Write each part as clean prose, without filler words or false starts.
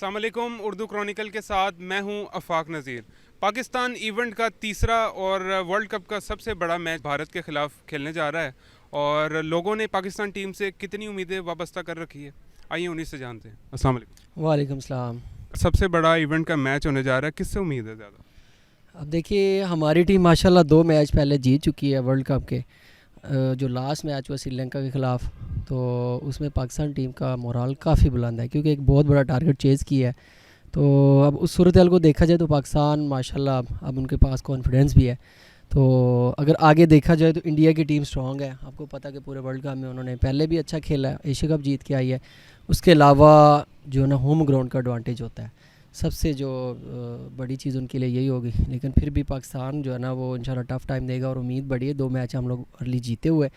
अस्सलाम वालेकुम। उर्दू क्रॉनिकल के साथ मैं हूं अफाक नज़ीर। पाकिस्तान इवेंट का तीसरा और वर्ल्ड कप का सबसे बड़ा मैच भारत के ख़िलाफ़ खेलने जा रहा है और लोगों ने पाकिस्तान टीम से कितनी उम्मीदें वाबस्ता कर रखी है, आइए उन्हीं से जानते हैं। अस्सलाम वालेकुम। वालेकुम सलाम। सबसे बड़ा इवेंट का मैच होने जा रहा है, किससे उम्मीद है ज़्यादा? अब देखिए हमारी टीम माशाल्लाह 2 मैच पहले जीत चुकी है वर्ल्ड कप के। जो लास्ट मैच हुआ श्रीलंका के ख़िलाफ़, तो उसमें पाकिस्तान टीम का मोराल काफ़ी बुलंद है क्योंकि एक बहुत बड़ा टारगेट चेज़ किया है। तो अब उस सूरत हाल को देखा जाए तो पाकिस्तान माशाल्लाह अब उनके पास कॉन्फिडेंस भी है। तो अगर आगे देखा जाए तो इंडिया की टीम स्ट्रॉन्ग है। आपको पता है कि पूरे वर्ल्ड कप में उन्होंने पहले भी अच्छा खेला है, एशिया कप जीत के आई है। उसके अलावा जो है ना होम ग्राउंड का एडवांटेज होता है, सबसे जो बड़ी चीज़ उनके लिए यही होगी। लेकिन फिर भी पाकिस्तान जो है ना वो इंशाल्लाह टफ़ टाइम देगा और उम्मीद बड़ी है। 2 मैच हम लोग अर्ली जीते हुए,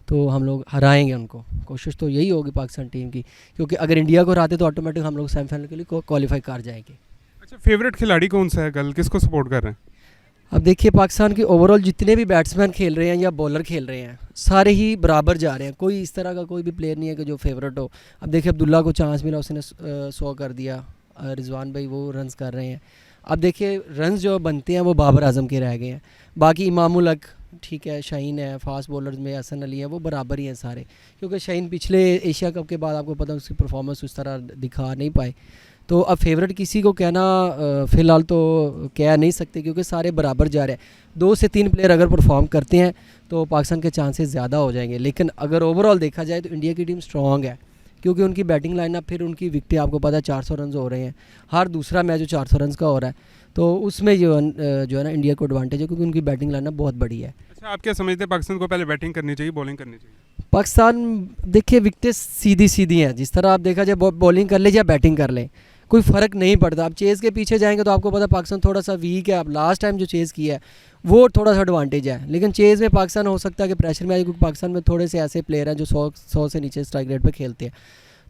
तो हम लोग हराएंगे उनको। कोशिश तो यही होगी पाकिस्तान टीम की, क्योंकि अगर इंडिया को हराते तो ऑटोमेटिक हम लोग सेमीफाइनल के लिए क्वालिफाई कर जाएंगे। अच्छा, फेवरेट खिलाड़ी कौन सा है कल, किसको सपोर्ट कर रहे हैं? अब देखिए पाकिस्तान के ओवरऑल जितने भी बैट्समैन खेल रहे हैं या बॉलर खेल रहे हैं, सारे ही बराबर जा रहे हैं। कोई इस तरह का कोई भी प्लेयर नहीं है कि जो फेवरेट हो। अब देखिए अब्दुल्ला को चांस मिला, उसने 100 कर दिया। रिजवान भाई वो रन्स कर रहे हैं। अब देखिए रन्स जो बनते हैं वो बाबर आजम के रह गए हैं। बाकी इमामुल हक ठीक है, शाहीन है, फास्ट बॉलर्स में हसन अली है, वो बराबर ही हैं सारे। क्योंकि शाहीन पिछले एशिया कप के बाद आपको पता है उसकी परफॉर्मेंस उस तरह दिखा नहीं पाए। तो अब फेवरेट किसी को कहना फ़िलहाल तो कह नहीं सकते, क्योंकि सारे बराबर जा रहे हैं। 2 से 3 प्लेयर अगर परफॉर्म करते हैं तो पाकिस्तान के चांसेस ज़्यादा हो जाएंगे। लेकिन अगर ओवरऑल देखा जाए तो इंडिया की टीम स्ट्रॉन्ग है, क्योंकि उनकी बैटिंग लाइनअप, फिर उनकी विकटें आपको पता है 400 रन हो रहे हैं। हर दूसरा मैच जो 400 रन का हो रहा है, तो उसमें जो है ना इंडिया को एडवांटेज है, क्योंकि उनकी बैटिंग लाइनअप बहुत बड़ी है। अच्छा, आप क्या समझते हैं, पाकिस्तान को पहले बैटिंग करनी चाहिए, बॉलिंग करनी चाहिए? पाकिस्तान देखिए विकटें सीधी सीधी हैं, जिस तरह आप देखा जाए बॉलिंग कर ले या बैटिंग कर ले कोई फ़र्क नहीं पड़ता। आप चेज़ के पीछे जाएंगे तो आपको पता पाकिस्तान थोड़ा सा वीक है। अब लास्ट टाइम जो चेज़ किया है वो थोड़ा सा एडवांटेज है, लेकिन चेज़ में पाकिस्तान हो सकता है कि प्रेशर में आए, क्योंकि पाकिस्तान में थोड़े से ऐसे प्लेयर हैं जो 100 से नीचे स्ट्राइक रेट पर खेलते हैं।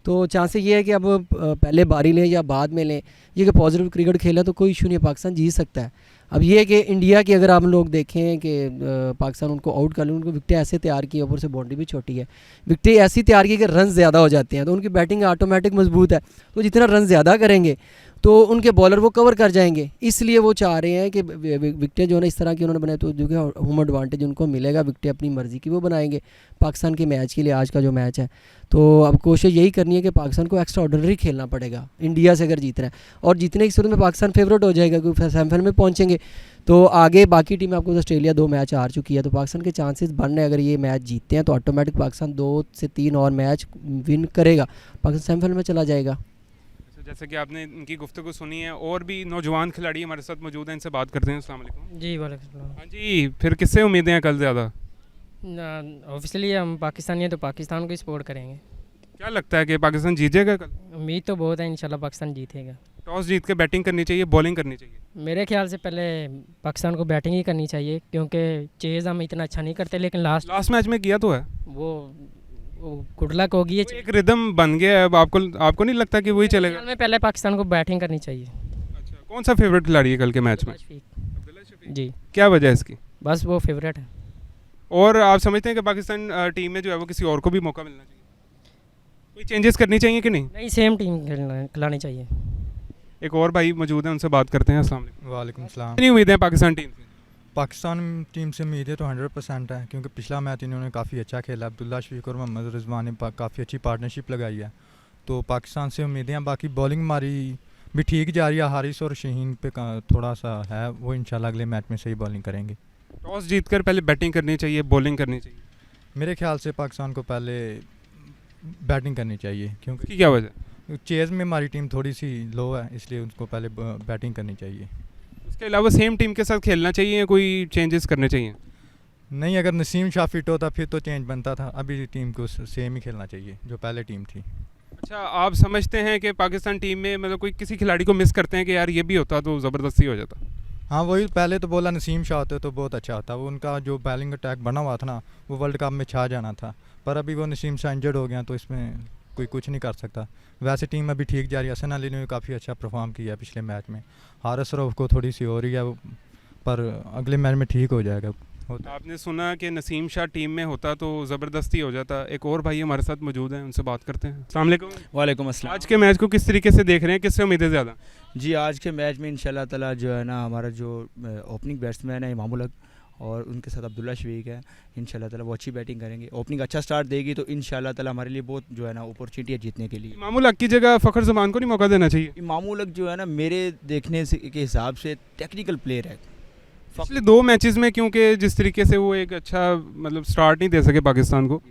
तो चांसेस ये है कि अब पहले बारी लें या बाद में लें, ये कि पॉजिटिव क्रिकेट खेला तो कोई इशू नहीं है, पाकिस्तान जीत सकता है। अब ये है कि इंडिया की अगर आप लोग देखें कि पाकिस्तान उनको आउट कर लें, उनको विकटें ऐसे तैयार की, ऊपर से बाउंड्री भी छोटी है, विकटें ऐसी तैयार की कि रन ज़्यादा हो जाते हैं, तो उनकी बैटिंग ऑटोमेटिक मजबूत है। तो जितना रन ज़्यादा करेंगे तो उनके बॉलर वो कवर कर जाएंगे। इसलिए वो चाह रहे हैं कि विकटें जो है ना इस तरह की उन्होंने बनाई, तो जो कि होम एडवांटेज उनको मिलेगा। विकटें अपनी मर्ज़ी की वो बनाएंगे पाकिस्तान के मैच के लिए, आज का जो मैच है। तो अब कोशिश यही करनी है कि पाकिस्तान को एक्स्ट्रा ऑर्डिनरी खेलना पड़ेगा इंडिया से अगर जीतना है, और जीतने की सूरत में पाकिस्तान फेवरेट हो जाएगा, क्योंकि सेमीफाइनल में पहुँचेंगे। तो आगे बाकी टीम आपको ऑस्ट्रेलिया 2 मैच हार चुकी है, तो पाकिस्तान के चांसेस बढ़ रहे हैं। अगर ये मैच जीतते हैं तो ऑटोमेटिक पाकिस्तान 2 से 3 और मैच विन करेगा, पाकिस्तान सेमीफाइनल में चला जाएगा। जैसे कि आपने इनकी गुफ्तगू सुनी है, और भी नौजवान खिलाड़ी हमारे साथ मौजूद हैं, इनसे बात करते हैं। अस्सलाम वालेकुम। जी वालेकुम सलाम। हाँ जी, फिर किससे उम्मीदें हैं कल ज़्यादा? ऑब्वियसली हम पाकिस्तानी हैं तो पाकिस्तान को ही सपोर्ट करेंगे। क्या लगता है कि पाकिस्तान जीतेगा कल? उम्मीद तो बहुत है, इंशाल्लाह पाकिस्तान जीतेगा। टॉस जीत के बैटिंग करनी चाहिए, बॉलिंग करनी चाहिए? मेरे ख्याल से पहले पाकिस्तान को बैटिंग ही करनी चाहिए, क्योंकि चेज़ हम इतना अच्छा नहीं करते, लेकिन लास्ट मैच में किया तो है वो गुड लक होगी। ये एक रिदम बन गया है। अब आपको नहीं लगता कि वही चलेगा? ख्याल में पहले पाकिस्तान को बैटिंग करनी चाहिए। अच्छा, कौन सा फेवरेट खिलाड़ी है कल के मैच में? अब्दुल्ला शफीक। जी, क्या वजह है इसकी? बस वो फेवरेट है। और आप समझते हैं कि पाकिस्तान टीम में जो है वो किसी और को भी मौका मिलना चाहिए, कोई चेंजेस करनी चाहिए कि नहीं? नहीं, सेम टीम खिलानी चाहिए। एक और भाई मौजूद हैं, उनसे बात करते हैं। अस्सलाम वालेकुम। वालेकुम सलाम। कितनी उम्मीदें हैं पाकिस्तान टीम से? पाकिस्तान टीम से उम्मीदें तो 100% है, क्योंकि पिछला मैच इन्होंने काफ़ी अच्छा खेला। अब्दुल्ला शफीक और मोहम्मद रिजवान ने काफ़ी अच्छी पार्टनरशिप लगाई है, तो पाकिस्तान से उम्मीदें हैं। बाकी बॉलिंग हमारी भी ठीक जा रही है, हारिस और शहीन पे थोड़ा सा है, वो इंशाल्लाह अगले मैच में सही बॉलिंग करेंगे। टॉस जीतकर पहले बैटिंग करनी चाहिए, बॉलिंग करनी चाहिए? मेरे ख्याल से पाकिस्तान को पहले बैटिंग करनी चाहिए, क्योंकि क्या वजह? चेज़ में हमारी टीम थोड़ी सी लो है, इसलिए उनको पहले बैटिंग करनी चाहिए। उसके अलावा सेम टीम के साथ खेलना चाहिए या कोई चेंजेस करने चाहिए? नहीं, अगर नसीम शाह फिट होता फिर तो चेंज बनता था, अभी टीम को सेम ही खेलना चाहिए जो पहले टीम थी। अच्छा, आप समझते हैं कि पाकिस्तान टीम में मतलब कोई किसी खिलाड़ी को मिस करते हैं कि यार ये भी होता तो ज़बरदस्ती हो जाता? हाँ, वही पहले तो बोला नसीम शाह होते तो बहुत अच्छा होता, वो उनका जो बैलिंग अटैक बना हुआ था ना, वो वर्ल्ड कप में छा जाना था। पर अभी वो नसीम शाह इंजर्ड हो गया, तो इसमें कोई कुछ नहीं कर सकता। वैसे टीम अभी ठीक जा रही है। हसन अली ने भी काफ़ी अच्छा परफॉर्म किया पिछले मैच में। हारिस रऊफ को थोड़ी सी हो रही है, पर अगले मैच में ठीक हो जाएगा। होता है। आपने सुना कि नसीम शाह टीम में होता तो ज़बरदस्ती हो जाता। एक और भाई हमारे साथ मौजूद हैं, उनसे बात करते हैं। अस्सलाम वालेकुम। वालेकुम अस्सलाम। आज के मैच को किस तरीके से देख रहे हैं, किससे उम्मीदें ज़्यादा? जी आज के मैच में इंशाल्लाह ताला जो है ना हमारा जो ओपनिंग बैट्समैन है इमामुल हक और उनके साथ अब्दुल्ला शफीक है, इंशाल्लाह ताला वो अच्छी बैटिंग करेंगे। ओपनिंग अच्छा स्टार्ट देगी तो इंशाल्लाह ताला हमारे लिए बहुत जो है ना अपॉर्चुनिटी है जीतने के लिए। इमामुल हक की जगह फ़खर ज़मान को नहीं मौका देना चाहिए? इमामुल हक जो है ना मेरे देखने से के हिसाब से टेक्निकल प्लेयर है। पिछले 2 मैचेस में क्योंकि जिस तरीके से वो एक अच्छा मतलब स्टार्ट नहीं दे सके पाकिस्तान को।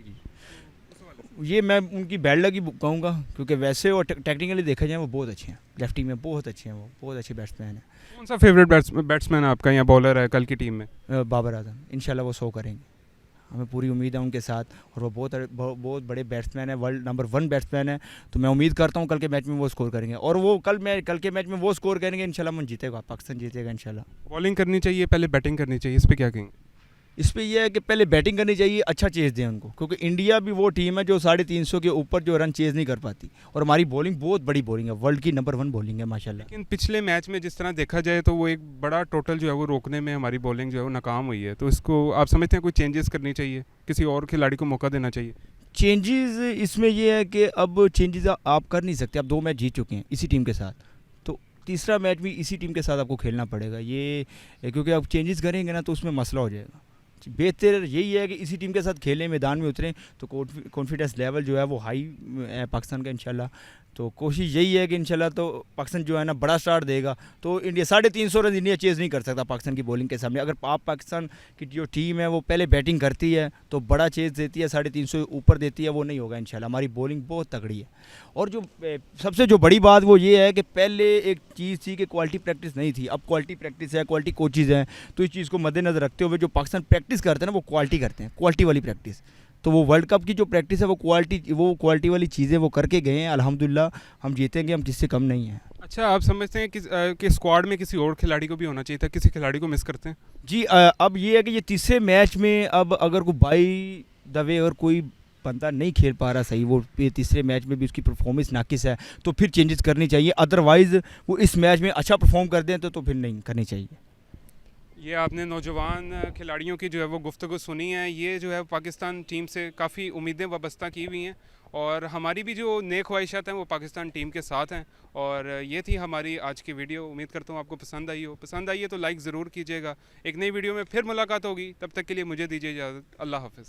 ये मैं उनकी बैड लक ही कहूँगा क्योंकि वैसे वो टेक्निकली देखा जाए वो बहुत अच्छे हैं, लेफ्टिंग में बहुत अच्छे हैं, वो बहुत अच्छे बैट्समैन हैं। कौन सा फेवरेट बैट्समैन है आपका या बॉलर है कल की टीम में? बाबर आजम इंशाल्लाह वो 100 करेंगे, हमें पूरी उम्मीद है उनके साथ और वो बहुत बड़े बैट्समैन है, वर्ल्ड नंबर 1 बैट्समैन है। तो मैं उम्मीद करता हूँ कल के मैच में वो स्कोर करेंगे और वो कल के मैच में वो स्कोर करेंगे इंशाल्लाह मन जीतेगा, पाकिस्तान जीतेगा इंशाल्लाह। बॉलिंग करनी चाहिए पहले बैटिंग करनी चाहिए, इस पर क्या कहेंगे? इस पे ये है कि पहले बैटिंग करनी चाहिए, अच्छा चेज़ दें उनको, क्योंकि इंडिया भी वो टीम है जो 350 के ऊपर जो रन चेज़ नहीं कर पाती और हमारी बॉलिंग बहुत बड़ी बॉलिंग है, वर्ल्ड की नंबर 1 बॉलिंग है माशाल्लाह। लेकिन पिछले मैच में जिस तरह देखा जाए तो वो एक बड़ा टोटल जो है वो रोकने में हमारी बॉलिंग जो है वो नाकाम हुई है। तो इसको आप समझते हैं कोई चेंजेस करनी चाहिए, किसी और खिलाड़ी को मौका देना चाहिए? चेंजेस इसमें ये है कि अब चेंजेस आप कर नहीं सकते, आप 2 मैच जीत चुके हैं इसी टीम के साथ, तो तीसरा मैच भी इसी टीम के साथ आपको खेलना पड़ेगा। ये क्योंकि आप चेंजेस करेंगे ना तो उसमें मसला हो जाएगा। बेहतर यही है कि इसी टीम के साथ खेलें, मैदान में उतरें तो कॉन्फिडेंस लेवल जो है वो हाई है पाकिस्तान का इंशाल्लाह। तो कोशिश यही है कि इंशाल्लाह तो पाकिस्तान जो है ना बड़ा स्टार्ट देगा तो इंडिया 350 रन इंडिया चेज़ नहीं कर सकता पाकिस्तान की बॉलिंग के सामने। अगर आप पाकिस्तान की जो टीम है वो पहले बैटिंग करती है तो बड़ा चेज़ देती है, 350 ऊपर देती है, वो नहीं होगा इंशाल्लाह। हमारी बॉलिंग बहुत तगड़ी है और जो सबसे जो बड़ी बात वो ये है कि पहले एक चीज़ थी कि क्वालिटी प्रैक्टिस नहीं थी, अब क्वालिटी प्रैक्टिस है, क्वालिटी कोचेज़ हैं। तो इस चीज़ को मद्देनज़र रखते हुए जो पाकिस्तान प्रैक्टिस करते हैं ना वो क्वालिटी करते हैं, क्वालिटी वाली प्रैक्टिस। तो वो वर्ल्ड कप की जो प्रैक्टिस है वो क्वालिटी वाली चीज़ें वो करके गए हैं, अल्हम्दुलिल्लाह हम जीतेंगे, हम जिससे कम नहीं हैं। अच्छा, आप समझते हैं कि स्क्वाड में किसी और खिलाड़ी को भी होना चाहिए था, किसी खिलाड़ी को मिस करते हैं? जी अब ये है कि ये तीसरे मैच में अब अगर कोई बाई द वे अगर कोई बंदा नहीं खेल पा रहा सही, वो तीसरे मैच में भी उसकी परफॉर्मेंस नाकिस है तो फिर चेंजेस करनी चाहिए। अदरवाइज़ वो इस मैच में अच्छा परफॉर्म कर दें तो फिर नहीं करनी चाहिए। ये आपने नौजवान खिलाड़ियों की जो है वो गुफ्तगू सुनी है। ये जो है पाकिस्तान टीम से काफ़ी उम्मीदें वाबस्ता की हुई हैं और हमारी भी जो नेक ख्वाहिशात हैं वो पाकिस्तान टीम के साथ हैं। और ये थी हमारी आज की वीडियो। उम्मीद करता हूँ आपको पसंद आई हो। पसंद आई है तो लाइक ज़रूर कीजिएगा। एक नई वीडियो में फिर मुलाकात होगी, तब तक के लिए मुझे दीजिए इजाज़त। अल्लाह हाफ़िज़।